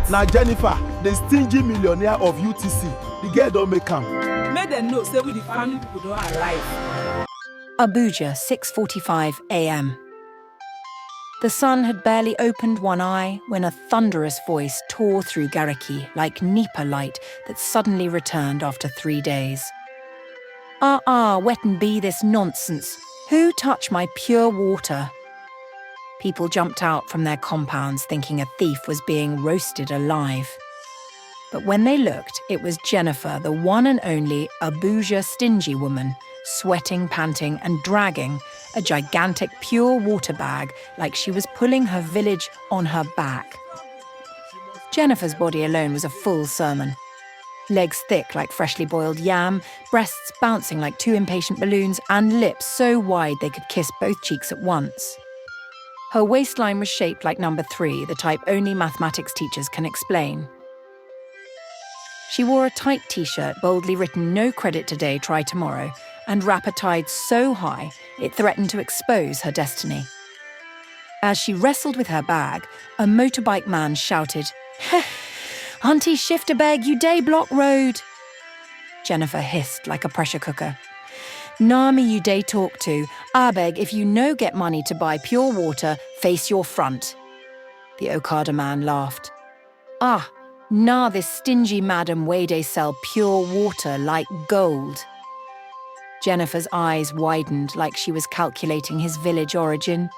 Now Jennifer, the stingy millionaire of UTC, the girl don't make am. Make them know, say we the family people don't arrive. Abuja, 6:45 a.m. The sun had barely opened one eye when a thunderous voice tore through Gariki like Nipa light that suddenly returned after 3 days. Wet and be this nonsense. Who touched my pure water? People jumped out from their compounds thinking a thief was being roasted alive. But when they looked, it was Jennifer, the one and only Abuja stingy woman, sweating, panting, and dragging a gigantic pure water bag like she was pulling her village on her back. Jennifer's body alone was a full sermon. Legs thick like freshly boiled yam, breasts bouncing like 2 impatient balloons, and lips so wide they could kiss both cheeks at once. Her waistline was shaped like number 3, the type only mathematics teachers can explain. She wore a tight t-shirt boldly written "No credit today, try tomorrow," and wrapper tied so high it threatened to expose her destiny. As she wrestled with her bag, a motorbike man shouted, "Heh, Auntie shift a beg, you day block road." Jennifer hissed like a pressure cooker. "Nami you day talk to, I beg if you no get money to buy pure water, face your front." The Okada man laughed. Nah, this stingy madam way they sell pure water like gold." Jennifer's eyes widened like she was calculating his village origin.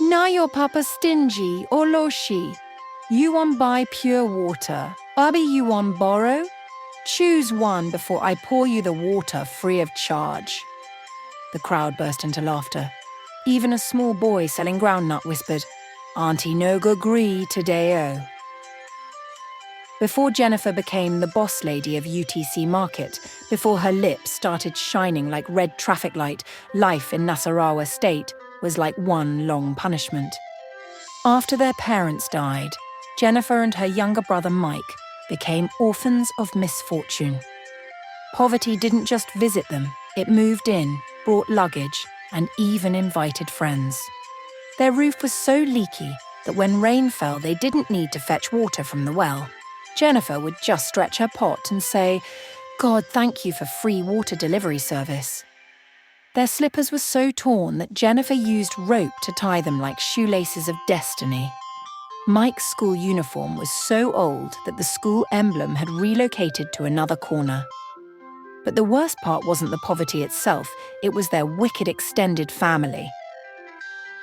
"Nah your papa stingy or loshi. You want buy pure water, Abi you want borrow? Choose one before I pour you the water free of charge." The crowd burst into laughter. Even a small boy selling groundnut whispered, "Auntie no go gree today-o." Before Jennifer became the boss lady of UTC Market, before her lips started shining like red traffic light, life in Nasarawa state was like one long punishment. After their parents died, Jennifer and her younger brother Mike became orphans of misfortune. Poverty didn't just visit them, it moved in, brought luggage, and even invited friends. Their roof was so leaky that when rain fell, they didn't need to fetch water from the well. Jennifer would just stretch her pot and say, "God, thank you for free water delivery service." Their slippers were so torn that Jennifer used rope to tie them like shoelaces of destiny. Mike's school uniform was so old that the school emblem had relocated to another corner. But the worst part wasn't the poverty itself, it was their wicked extended family.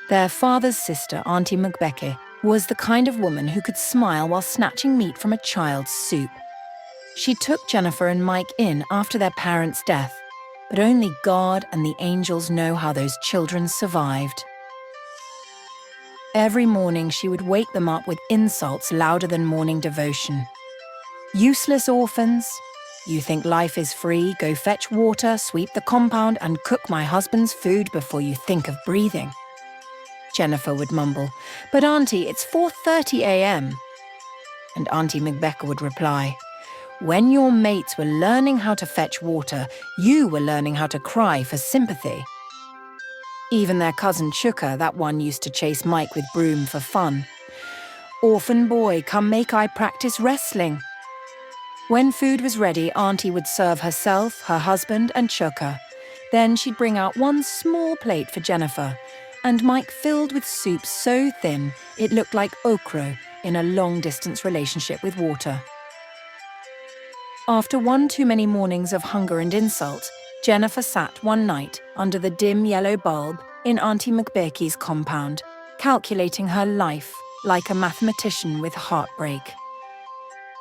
Their father's sister, Auntie Mugbeke, was the kind of woman who could smile while snatching meat from a child's soup. She took Jennifer and Mike in after their parents' death, but only God and the angels know how those children survived. Every morning she would wake them up with insults louder than morning devotion. "Useless orphans. You think life is free, go fetch water, sweep the compound and cook my husband's food before you think of breathing." Jennifer would mumble, "But Auntie, it's 4:30 a.m. And Auntie Mugbeke would reply, "When your mates were learning how to fetch water, you were learning how to cry for sympathy." Even their cousin Chuka, that one used to chase Mike with broom for fun. "Orphan boy, come make I practice wrestling." When food was ready, Auntie would serve herself, her husband, and Chuka. Then she'd bring out one small plate for Jennifer, and Mike filled with soup so thin it looked like okra in a long-distance relationship with water. After one too many mornings of hunger and insult, Jennifer sat one night under the dim yellow bulb in Auntie Mugbeke's compound, calculating her life like a mathematician with heartbreak.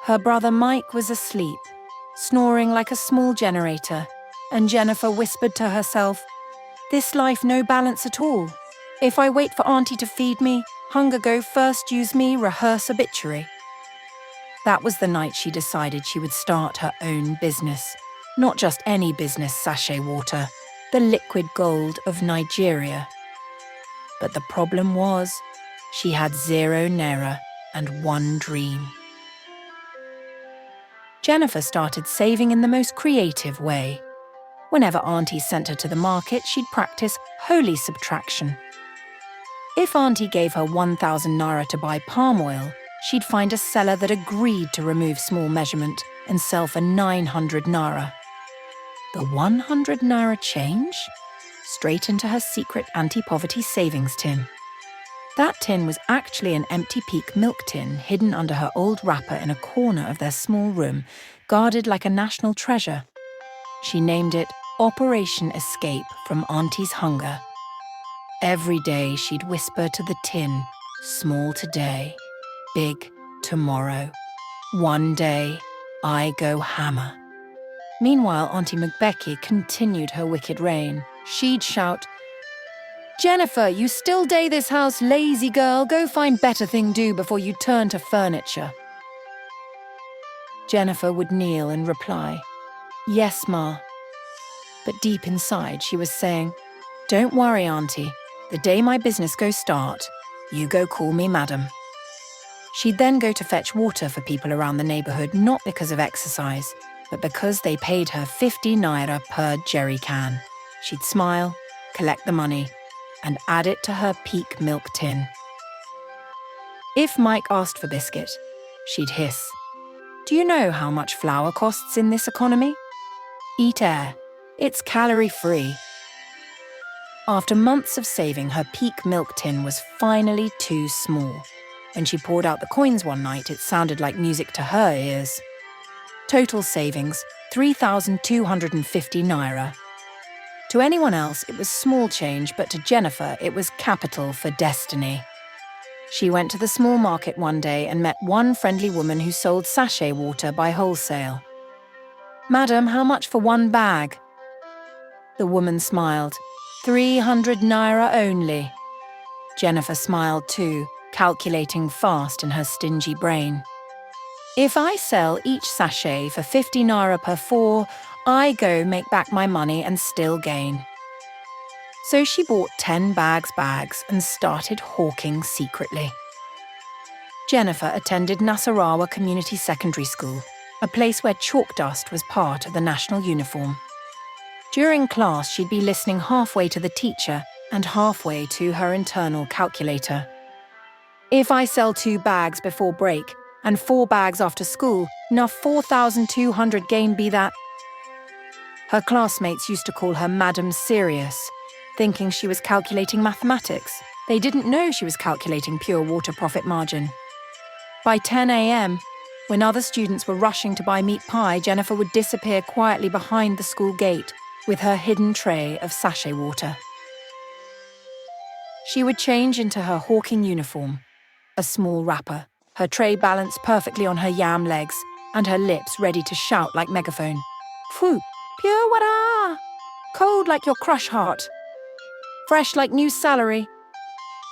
Her brother Mike was asleep, snoring like a small generator, and Jennifer whispered to herself, "This life no balance at all. If I wait for Auntie to feed me, hunger go first use me, rehearse obituary." That was the night she decided she would start her own business. Not just any business sachet water, the liquid gold of Nigeria. But the problem was, she had 0 naira and 1 dream. Jennifer started saving in the most creative way. Whenever Auntie sent her to the market, she'd practice holy subtraction. If Auntie gave her 1,000 naira to buy palm oil, she'd find a seller that agreed to remove small measurement and sell for 900 naira. The 100 naira change? Straight into her secret anti-poverty savings tin. That tin was actually an empty peak milk tin hidden under her old wrapper in a corner of their small room, guarded like a national treasure. She named it Operation Escape from Auntie's Hunger. Every day she'd whisper to the tin, small today, big tomorrow. One day, I go hammer. Meanwhile, Auntie McBecky continued her wicked reign. She'd shout, "Jennifer, you still day this house, lazy girl. Go find better thing do before you turn to furniture." Jennifer would kneel and reply, "Yes, Ma." But deep inside, she was saying, "Don't worry, Auntie. The day my business goes start, you go call me Madam." She'd then go to fetch water for people around the neighbourhood, not because of exercise, but because they paid her 50 naira per jerry can. She'd smile, collect the money, and add it to her peak milk tin. If Mike asked for biscuit, she'd hiss, "Do you know how much flour costs in this economy? Eat air. It's calorie-free." After months of saving, her peak milk tin was finally too small. When she poured out the coins one night, it sounded like music to her ears. Total savings, 3,250 naira. To anyone else, it was small change, but to Jennifer, it was capital for destiny. She went to the small market one day and met one friendly woman who sold sachet water by wholesale. "Madam, how much for one bag?" The woman smiled. 300 naira only." Jennifer smiled too, calculating fast in her stingy brain. "If I sell each sachet for 50 naira per 4, I go make back my money and still gain." So she bought 10 bags and started hawking secretly. Jennifer attended Nasarawa Community Secondary School, a place where chalk dust was part of the national uniform. During class, she'd be listening halfway to the teacher and halfway to her internal calculator. "If I sell 2 bags before break and 4 bags after school, enough 4,200 gain be that." Her classmates used to call her Madam Serious, thinking she was calculating mathematics. They didn't know she was calculating pure water profit margin. By 10 a.m., when other students were rushing to buy meat pie, Jennifer would disappear quietly behind the school gate with her hidden tray of sachet water. She would change into her hawking uniform, a small wrapper, her tray balanced perfectly on her yam legs, and her lips ready to shout like megaphone. "Phew, pure water! Cold like your crush heart. Fresh like new salary."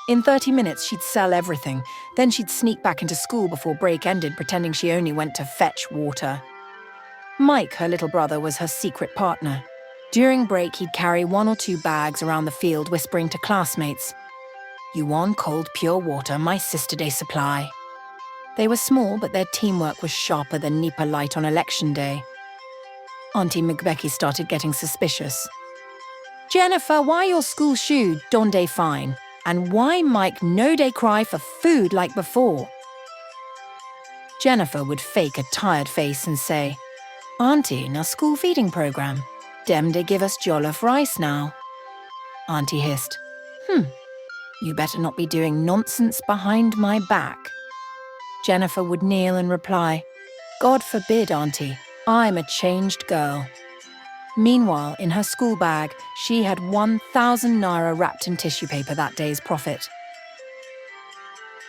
In 30 minutes, she'd sell everything. Then she'd sneak back into school before break ended, pretending she only went to fetch water. Mike, her little brother, was her secret partner. During break, he'd carry 1 or 2 bags around the field, whispering to classmates, "You want cold pure water, my sister day supply." They were small, but their teamwork was sharper than Nipa light on election day. Auntie McBecky started getting suspicious. "Jennifer, why your school shoe don't they fine? And why Mike no day cry for food like before?" Jennifer would fake a tired face and say, "Auntie, na school feeding program. Dem they give us jollof rice now." Auntie hissed, "You better not be doing nonsense behind my back." Jennifer would kneel and reply, "God forbid, Auntie, I'm a changed girl." Meanwhile, in her school bag, she had 1,000 naira wrapped in tissue paper, that day's profit.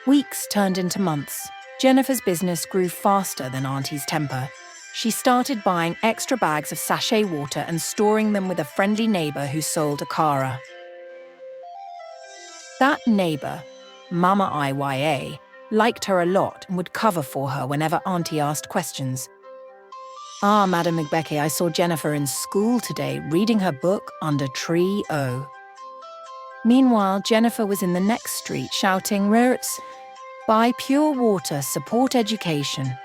Weeks turned into months. Jennifer's business grew faster than Auntie's temper. She started buying extra bags of sachet water and storing them with a friendly neighbour who sold akara. That neighbour, Mama IYA, liked her a lot and would cover for her whenever Auntie asked questions. "Ah, Madam McBecky, I saw Jennifer in school today reading her book under Tree O." Meanwhile, Jennifer was in the next street shouting, "Roots, buy pure water, support education."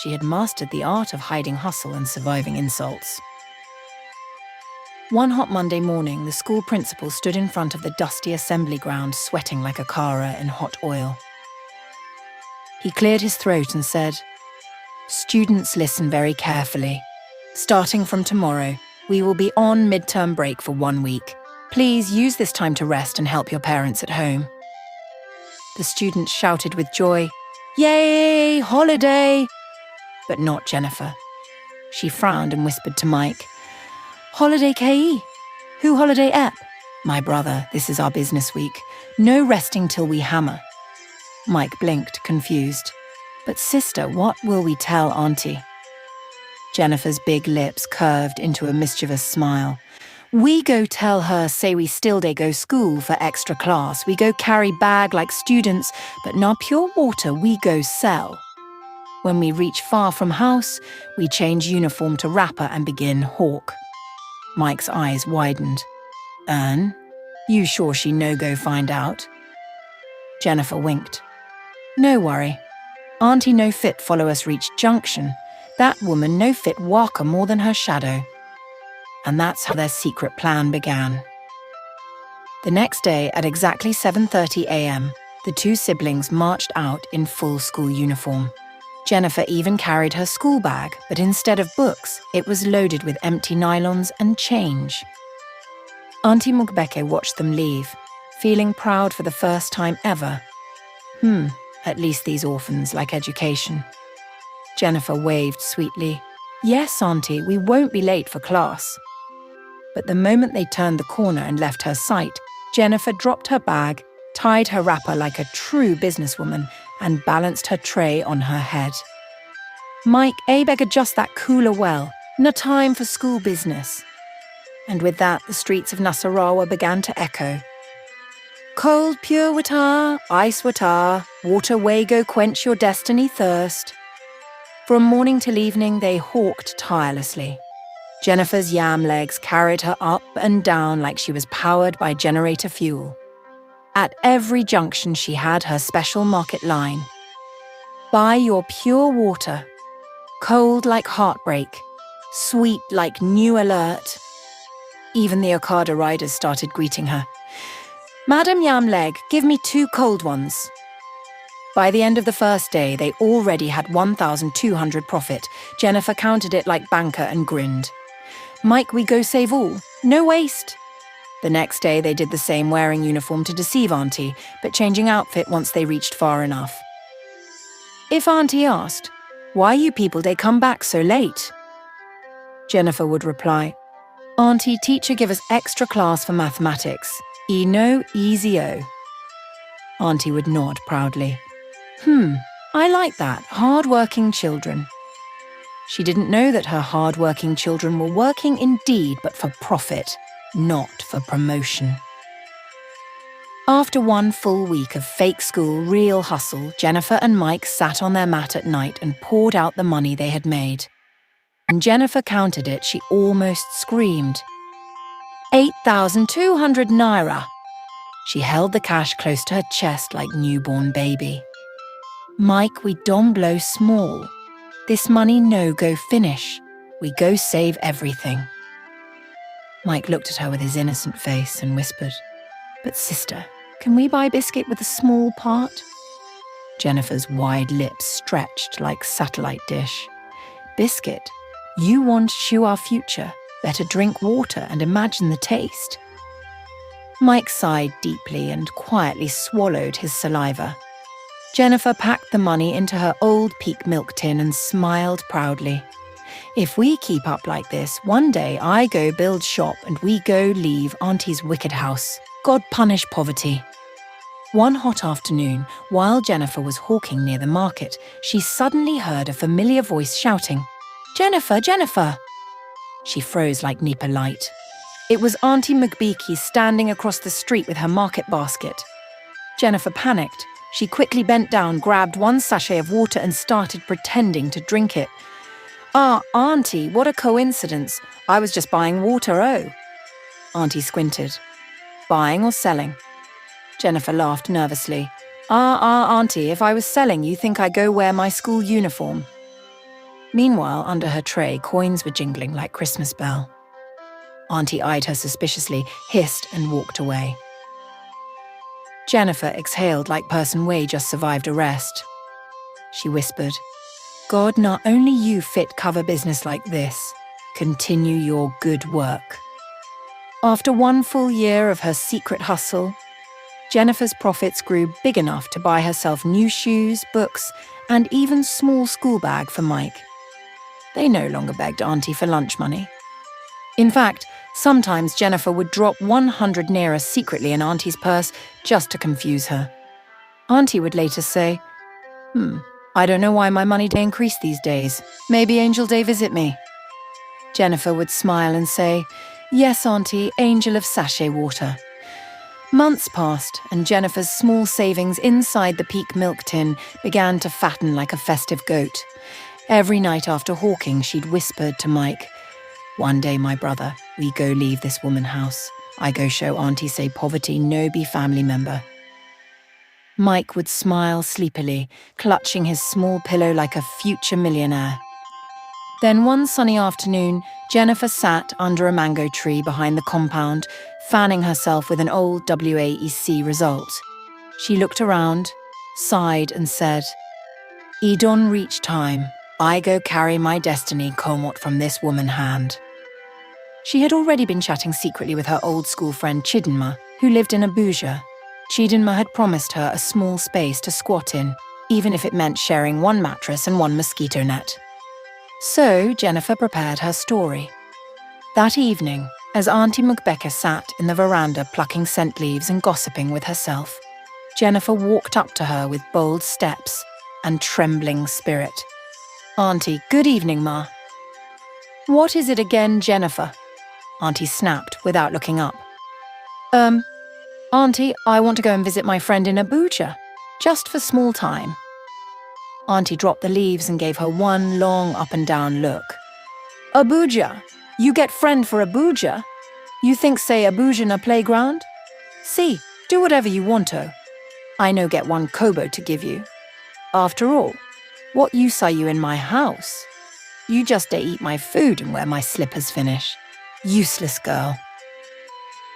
She had mastered the art of hiding hustle and surviving insults. One hot Monday morning, the school principal stood in front of the dusty assembly ground, sweating like a Kara in hot oil. He cleared his throat and said, "Students, listen very carefully. Starting from tomorrow, we will be on midterm break for 1 week. Please use this time to rest and help your parents at home." The students shouted with joy, "Yay, holiday!" But not Jennifer. She frowned and whispered to Mike, "Holiday KE? Who holiday ep?" "My brother, this is our business week. No resting till we hammer." Mike blinked, confused. "But sister, what will we tell Auntie?" Jennifer's big lips curved into a mischievous smile. "We go tell her, say we still dey go school for extra class. We go carry bag like students, but na pure water we go sell. When we reach far from house, we change uniform to wrapper and begin hawk." Mike's eyes widened. You sure she no go find out?" Jennifer winked. "No worry. Auntie no fit follow us reach junction. That woman no fit walk more than her shadow." And that's how their secret plan began. The next day at exactly 7:30 a.m., the two siblings marched out in full school uniform. Jennifer even carried her school bag, but instead of books, it was loaded with empty nylons and change. Auntie Mugbeke watched them leave, feeling proud for the first time ever. At least these orphans like education. Jennifer waved sweetly. "Yes, Auntie, we won't be late for class." But the moment they turned the corner and left her sight, Jennifer dropped her bag, tied her wrapper like a true businesswoman, and balanced her tray on her head. "Mike, beg adjust that cooler well. No time for school business." And with that, the streets of Nasarawa began to echo. "Cold pure water, ice water way go quench your destiny thirst." From morning till evening, they hawked tirelessly. Jennifer's yam legs carried her up and down like she was powered by generator fuel. At every junction, she had her special market line. "Buy your pure water. Cold like heartbreak. Sweet like new alert." Even the Okada riders started greeting her. "Madam Yam Leg, give me 2 cold ones." By the end of the first day, they already had 1,200 profit. Jennifer counted it like banker and grinned. "Mike, we go save all. No waste." The next day, they did the same, wearing uniform to deceive Auntie, but changing outfit once they reached far enough. If Auntie asked, "Why you people they come back so late?" Jennifer would reply, "Auntie, teacher give us extra class for mathematics. No easy-o." Auntie would nod proudly. I like that, hard-working children." She didn't know that her hard-working children were working indeed, but for profit, not for promotion. After 1 full week of fake school, real hustle, Jennifer and Mike sat on their mat at night and poured out the money they had made. When Jennifer counted it, she almost screamed. 8,200 naira. She held the cash close to her chest like newborn baby. "Mike, we don't blow small. This money no go finish. We go save everything." Mike looked at her with his innocent face and whispered, "But sister, can we buy biscuit with a small part?" Jennifer's wide lips stretched like satellite dish. "Biscuit? You want chew our future. Better drink water and imagine the taste." Mike sighed deeply and quietly swallowed his saliva. Jennifer packed the money into her old peak milk tin and smiled proudly. "If we keep up like this, one day I go build shop and we go leave Auntie's wicked house. God punish poverty." One hot afternoon, while Jennifer was hawking near the market, she suddenly heard a familiar voice shouting, "Jennifer, Jennifer!" She froze like Nipa light. It was Auntie Mugbeke standing across the street with her market basket. Jennifer panicked. She quickly bent down, grabbed 1 sachet of water and started pretending to drink it. "Ah, Auntie, what a coincidence. I was just buying water, oh." Auntie squinted. "Buying or selling?" Jennifer laughed nervously. Auntie, if I was selling, you think I go wear my school uniform?" Meanwhile, under her tray, coins were jingling like Christmas bell. Auntie eyed her suspiciously, hissed and walked away. Jennifer exhaled like person Way just survived arrest. she whispered. God, not only you fit cover business like this. Continue your good work. After 1 full year of her secret hustle, Jennifer's profits grew big enough to buy herself new shoes, books, and even small school bag for Mike. They no longer begged Auntie for lunch money. In fact, sometimes Jennifer would drop 100 naira secretly in Auntie's purse just to confuse her. Auntie would later say, I don't know why my money day increased these days. Maybe Angel Day visit me. Jennifer would smile and say, yes, Auntie, Angel of Sachet Water. Months passed, and Jennifer's small savings inside the peak milk tin began to fatten like a festive goat. Every night after hawking, she'd whispered to Mike, one day, my brother, we go leave this woman house. I go show Auntie say poverty no be family member. Mike would smile sleepily, clutching his small pillow like a future millionaire. Then one sunny afternoon, Jennifer sat under a mango tree behind the compound, fanning herself with an old WAEC result. She looked around, sighed and said, Edon reach time. I go carry my destiny comot from this woman hand. She had already been chatting secretly with her old school friend Chidinma, who lived in Abuja. Chidinma had promised her a small space to squat in, even if it meant sharing one mattress and one mosquito net. So Jennifer prepared her story. That evening, as Auntie Mugbeka sat in the veranda plucking scent leaves and gossiping with herself, Jennifer walked up to her with bold steps and trembling spirit. Auntie, good evening, Ma. What is it again, Jennifer? Auntie snapped without looking up. Auntie, I want to go and visit my friend in Abuja, just for small time. Auntie dropped the leaves and gave her one long up and down look. Abuja? You get friend for Abuja? You think say Abuja na playground? See, do whatever you want to. I no get one kobo to give you. After all, what use are you in my house? You just eat my food and wear my slippers finish. Useless girl.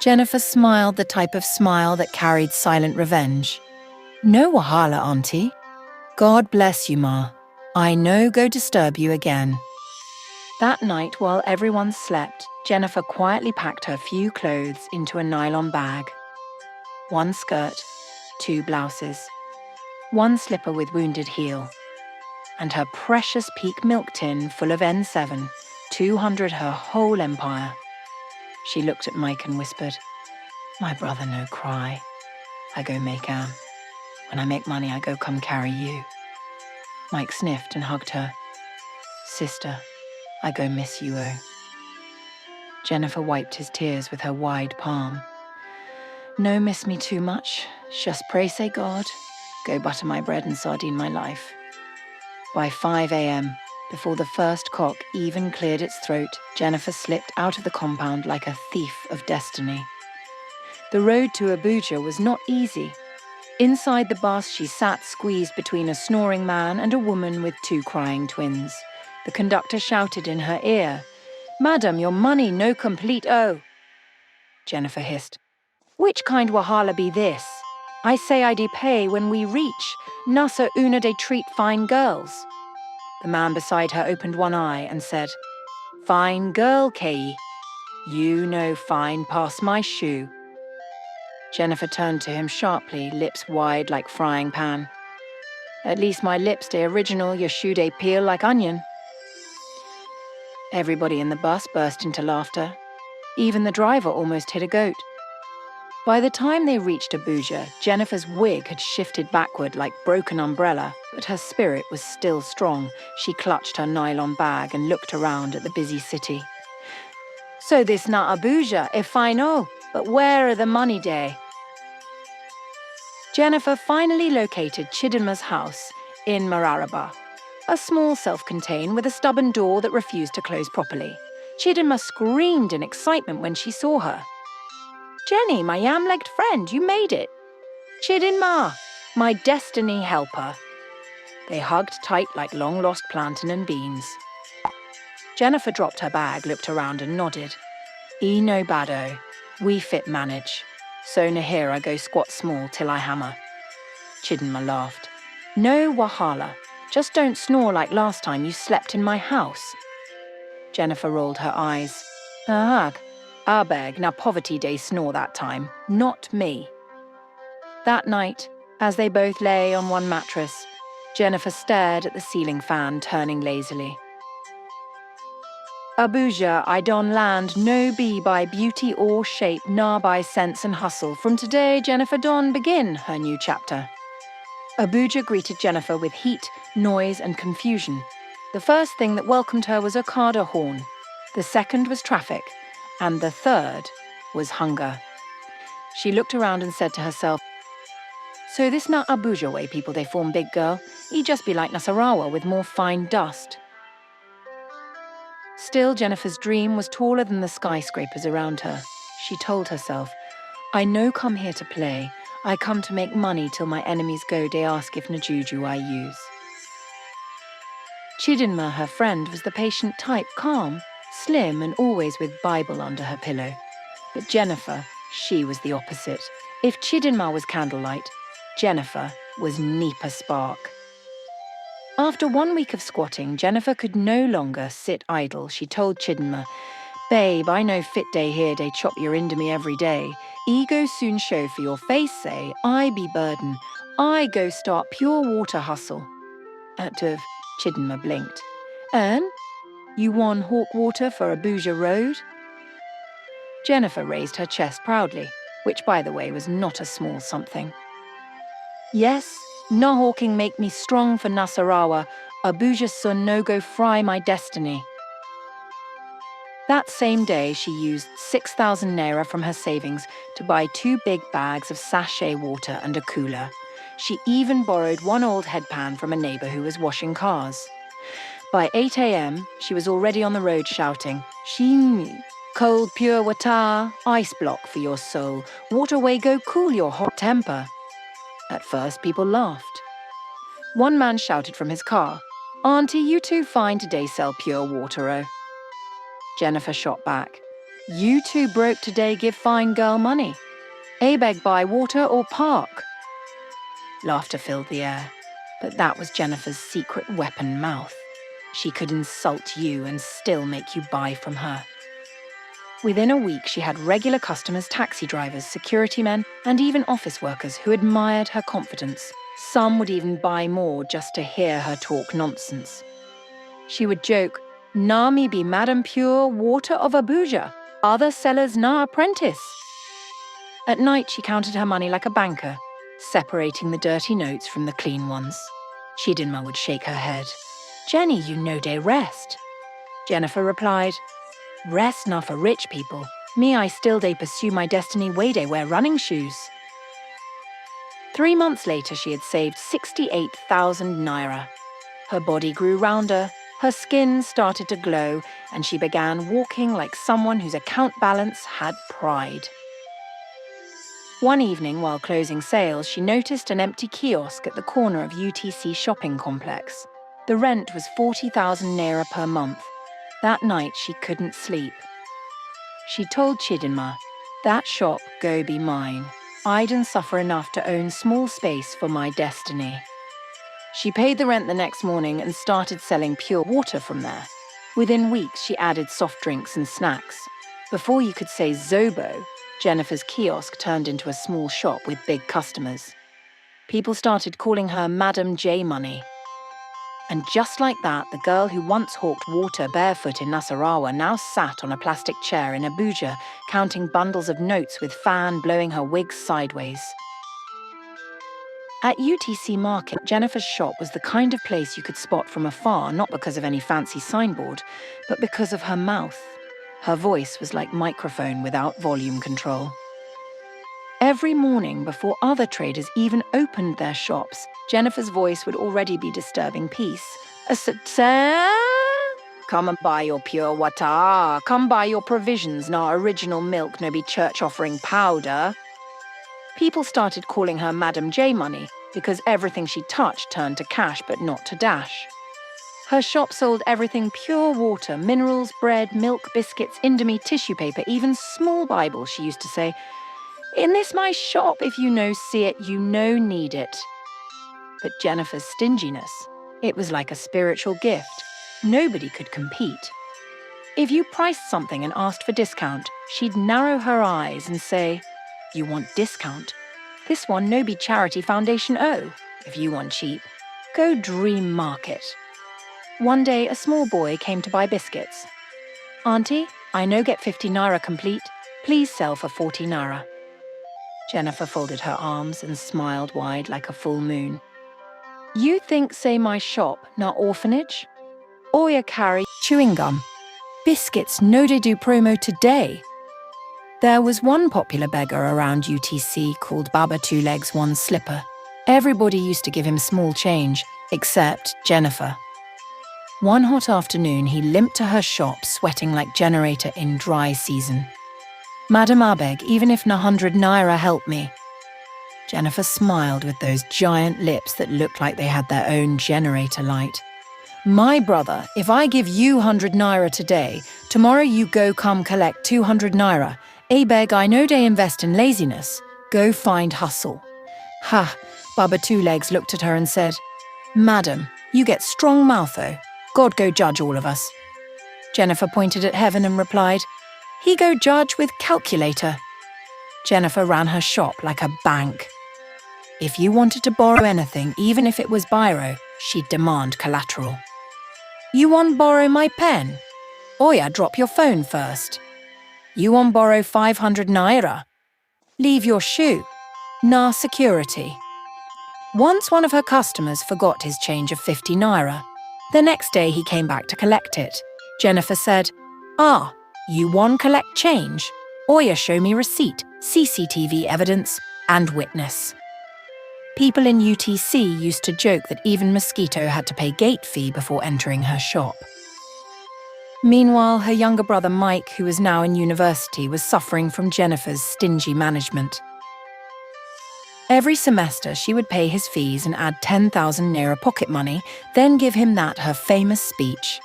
Jennifer smiled the type of smile that carried silent revenge. No wahala, Auntie. God bless you, Ma. I no go disturb you again. That night, while everyone slept, Jennifer quietly packed her few clothes into a nylon bag. 1 skirt, 2 blouses, 1 slipper with wounded heel, and her precious peak milk tin full of N7, 200 her whole empire. She looked at Mike and whispered, my brother no cry. I go make am. When I make money, I go come carry you. Mike sniffed and hugged her. Sister, I go miss you, oh. Jennifer wiped his tears with her wide palm. No miss me too much. Just pray say God. Go butter my bread and sardine my life. By 5 a.m., before the first cock even cleared its throat, Jennifer slipped out of the compound like a thief of destiny. The road to Abuja was not easy. Inside the bus, she sat squeezed between a snoring man and a woman with 2 crying twins. The conductor shouted in her ear, Madam, your money no complete, oh. Jennifer hissed, which kind wahala be this? I say I de pay when we reach. Nasa una de treat fine girls. The man beside her opened one eye and said, fine girl, Kei. You know fine past my shoe. Jennifer turned to him sharply, lips wide like frying pan. At least my lips de original, your shoe de peel like onion. Everybody in the bus burst into laughter. Even the driver almost hit a goat. By the time they reached Abuja, Jennifer's wig had shifted backward like broken umbrella, but her spirit was still strong. She clutched her nylon bag and looked around at the busy city. So this not Abuja, if I know, but where are the money day? Jennifer finally located Chidinma's house in Nasarawa, a small self-contained with a stubborn door that refused to close properly. Chidinma screamed in excitement when she saw her. Jenny, my yam-legged friend, you made it. Chidinma, my destiny helper. They hugged tight like long-lost plantain and beans. Jennifer dropped her bag, looked around and nodded. E no bado, we fit manage. So Nahira go squat small till I hammer. Chidinma laughed. No wahala. Just don't snore like last time you slept in my house. Jennifer rolled her eyes. Ahag, Abeg, na poverty day snore that time, not me. That night, as they both lay on one mattress, Jennifer stared at the ceiling fan turning lazily. Abuja, I don land, no be by beauty or shape, nah by sense and hustle. From today, Jennifer don begin her new chapter. Abuja greeted Jennifer with heat, noise, and confusion. The first thing that welcomed her was a Okada horn. The second was traffic, and the third was hunger. She looked around and said to herself, "So this not Abuja way people they form big girl. He just be like Nasarawa with more fine dust." Still, Jennifer's dream was taller than the skyscrapers around her. She told herself, "I no come here to play. I come to make money till my enemies go. They ask if najuju I use." Chidinma, her friend, was the patient type, calm, slim, and always with Bible under her pillow. But Jennifer, she was the opposite. If Chidinma was candlelight, Jennifer was Nipa spark. After 1 week of squatting, Jennifer could no longer sit idle. She told Chidinma, "Babe, I know fit day here, they chop your into me every day. Ego soon show for your face say, I be burden. I go start pure water hustle." Chidinma blinked. "Ern, you won hawk water for Abuja Road?" Jennifer raised her chest proudly, which, by the way, was not a small something. "Yes, no hawking make me strong for Nasarawa. Abuja sun no go fry my destiny." That same day, she used 6,000 naira from her savings to buy 2 big bags of sachet water and a cooler. She even borrowed 1 old headpan from a neighbor who was washing cars. By 8 a.m., she was already on the road shouting, "Shimi, cold pure water, ice block for your soul. Waterway go cool your hot temper." At first, people laughed. One man shouted from his car, "Auntie, you too fine today sell pure water-o." Jennifer shot back, "You too broke today give fine girl money. Abeg buy water or park." Laughter filled the air, but that was Jennifer's secret weapon, mouth. She could insult you and still make you buy from her. Within a week, she had regular customers, taxi drivers, security men, and even office workers who admired her confidence. Some would even buy more just to hear her talk nonsense. She would joke, "Nami be Madam Pure Water of Abuja. Other sellers na apprentice." At night, she counted her money like a banker, separating the dirty notes from the clean ones. Chidinma would shake her head. "Jenny, you know they rest." Jennifer replied, "Rest na for rich people. Me, I still dey pursue my destiny way dey wear running shoes." 3 months later, she had saved 68,000 naira. Her body grew rounder, her skin started to glow, and she began walking like someone whose account balance had pride. One evening, while closing sales, she noticed an empty kiosk at the corner of UTC shopping complex. The rent was 40,000 naira per month. That night, she couldn't sleep. She told Chidinma, "That shop go be mine. I didn't suffer enough to own small space for my destiny." She paid the rent the next morning and started selling pure water from there. Within weeks, she added soft drinks and snacks. Before you could say Zobo, Jennifer's kiosk turned into a small shop with big customers. People started calling her MadamJMoney. And just like that, the girl who once hawked water barefoot in Nasarawa now sat on a plastic chair in Abuja, counting bundles of notes with fan blowing her wig sideways. At UTC Market, Jennifer's shop was the kind of place you could spot from afar, not because of any fancy signboard, but because of her mouth. Her voice was like microphone without volume control. Every morning, before other traders even opened their shops, Jennifer's voice would already be disturbing peace. "Come and buy your pure water. Come buy your provisions, na original milk, no be church offering powder." People started calling her MadamJMoney because everything she touched turned to cash but not to dash. Her shop sold everything pure water, minerals, bread, milk, biscuits, indomie, tissue paper, even small Bibles, she used to say. "In this my shop, if you no see it, you no need it." But Jennifer's stinginess It was like a spiritual gift. Nobody could compete. If you priced something and asked for discount, she'd narrow her eyes and say, "You want discount? This one no be Charity Foundation oh. If you want cheap, go Dream Market." One day, a small boy came to buy biscuits. "Auntie, I no get 50 naira complete. Please sell for 40 naira." Jennifer folded her arms and smiled wide like a full moon. "You think say my shop, na orphanage? Oya carry chewing gum. Biscuits no de do promo today." There was one popular beggar around UTC called Baba Two Legs One Slipper. Everybody used to give him small change, except Jennifer. One hot afternoon, he limped to her shop, sweating like generator in dry season. "Madam, I beg, even if na 100 naira help me." Jennifer smiled with those giant lips that looked like they had their own generator light. "My brother, if I give you 100 naira today, tomorrow you go come collect 200 naira. Beg, I know they invest in laziness. Go find hustle." Ha! Baba Two Legs looked at her and said, "Madam, you get strong mouth though. God go judge all of us." Jennifer pointed at heaven and replied, "He go judge with calculator." Jennifer ran her shop like a bank. If you wanted to borrow anything, even if it was biro, she'd demand collateral. "You want borrow my pen? Oya, drop your phone first." "You want borrow 500 naira? Leave your shoe. Nah security." Once one of her customers forgot his change of 50 naira. The next day he came back to collect it. Jennifer said, "Ah, you want collect change? Oya, show me receipt, CCTV evidence, and witness." People in UTC used to joke that even Mosquito had to pay gate fee before entering her shop. Meanwhile, her younger brother Mike, who was now in university, was suffering from Jennifer's stingy management. Every semester, she would pay his fees and add 10,000 naira pocket money, then give him that her famous speech.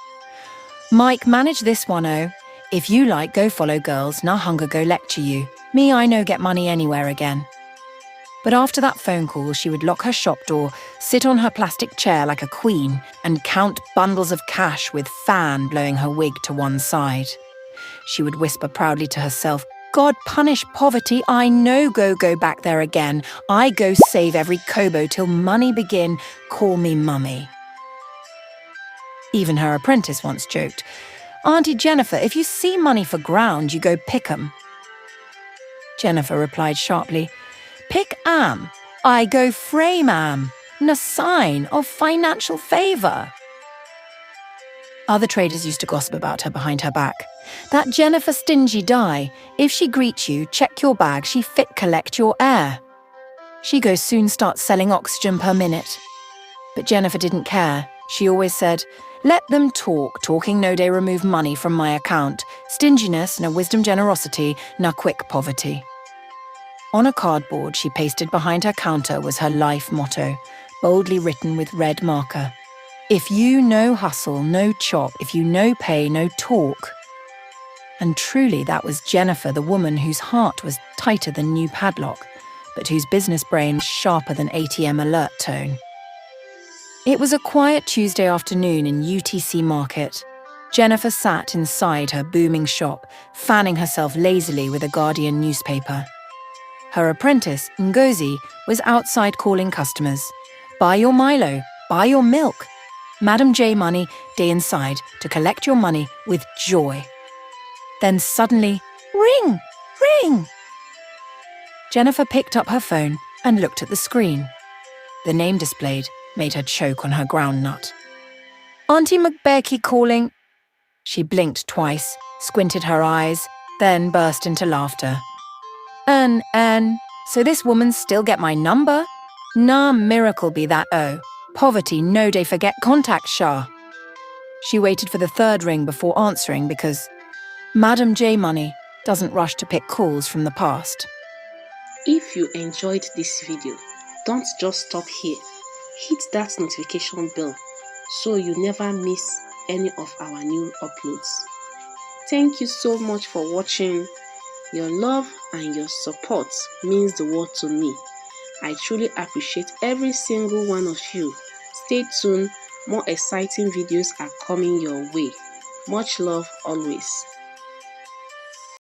"Mike, manage this one, oh. If you like, go follow girls, na hunger go lecture you. Me, I no get money anywhere again." But after that phone call, she would lock her shop door, sit on her plastic chair like a queen, and count bundles of cash with fan blowing her wig to one side. She would whisper proudly to herself, "God punish poverty, I no go back there again. I go save every kobo till money begin, call me mummy." Even her apprentice once joked, "Auntie Jennifer, if you see money for ground, you go pick 'em." Jennifer replied sharply, "Pick am, I go frame am, na sign of financial favour." Other traders used to gossip about her behind her back. "That Jennifer stingy die. If she greet you, check your bag, she fit collect your air. She go soon start selling oxygen per minute." But Jennifer didn't care. She always said, "Let them talk, talking no day remove money from my account. Stinginess, na wisdom generosity, na quick poverty." On a cardboard she pasted behind her counter was her life motto, boldly written with red marker. "If you no hustle, no chop. If you no pay, no talk." And truly that was Jennifer, the woman whose heart was tighter than new padlock, but whose business brain was sharper than ATM alert tone. It was a quiet Tuesday afternoon in UTC Market. Jennifer sat inside her booming shop, fanning herself lazily with a Guardian newspaper. Her apprentice, Ngozi, was outside calling customers. "Buy your Milo, buy your milk. MadamJMoney, day inside to collect your money with joy." Then suddenly, ring, ring. Jennifer picked up her phone and looked at the screen. The name displayed made her choke on her groundnut. "Auntie McBecky calling." She blinked twice, squinted her eyes, then burst into laughter. So this woman still get my number? Nah, miracle be that oh. Poverty no day forget contact Shah." She waited for the third ring before answering because MadamJMoney doesn't rush to pick calls from the past. If you enjoyed this video, don't just stop here. Hit that notification bell so you never miss any of our new uploads. Thank you so much for watching. Your love and your support means the world to me. I truly appreciate every single one of you. Stay tuned More exciting videos are coming your way. Much love always.